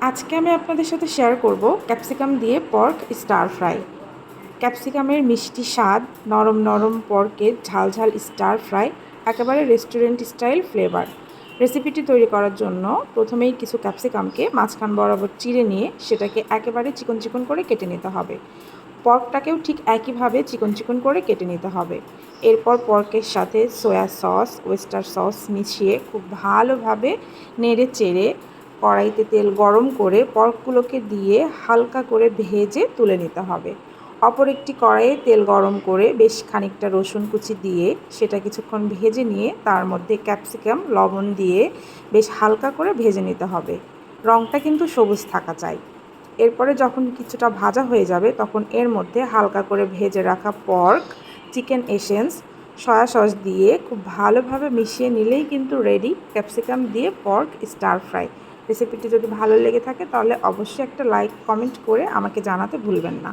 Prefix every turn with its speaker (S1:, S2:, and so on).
S1: আজকে আমি আপনাদের সাথে শেয়ার করব ক্যাপসিকাম দিয়ে পর্ক স্টার ফ্রাই। ক্যাপসিকামের মিষ্টি স্বাদ, নরম নরম পর্কের ঝাল ঝাল স্টার ফ্রাই, একেবারে রেস্টুরেন্ট স্টাইল ফ্লেভার। রেসিপিটি তৈরি করার জন্য প্রথমেই কিছু ক্যাপসিকামকে মাঝখান বরাবর চিড়ে নিয়ে সেটাকে একেবারে চিকন চিকন করে কেটে নিতে হবে। পর্কটাকেও ঠিক একইভাবে চিকন চিকন করে কেটে নিতে হবে। এরপর পর্কের সাথে সয়া সস, ওয়েস্টার সস মিশিয়ে খুব ভালোভাবে নেড়ে চেড়ে কড়াইতে তেল গরম করে পর্কগুলোকে দিয়ে হালকা করে ভেজে তুলে নিতে হবে। অপর একটি কড়াইয়ে তেল গরম করে বেশ খানিকটা রসুন কুচি দিয়ে সেটা কিছুক্ষণ ভেজে নিয়ে তার মধ্যে ক্যাপসিকাম লবণ দিয়ে বেশ হালকা করে ভেজে নিতে হবে। রঙটা কিন্তু সবুজ থাকা চাই। এরপরে যখন কিছুটা ভাজা হয়ে যাবে তখন এর মধ্যে হালকা করে ভেজে রাখা pork, chicken essence, soya sauce দিয়ে খুব ভালোভাবে মিশিয়ে নিলেই কিন্তু রেডি ক্যাপসিকাম দিয়ে পর্ক স্টার ফ্রাই। রেসিপিটি যদি ভালো লেগে থাকে তাহলে অবশ্যই একটা লাইক কমেন্ট করে আমাকে জানাতে ভুলবেন না।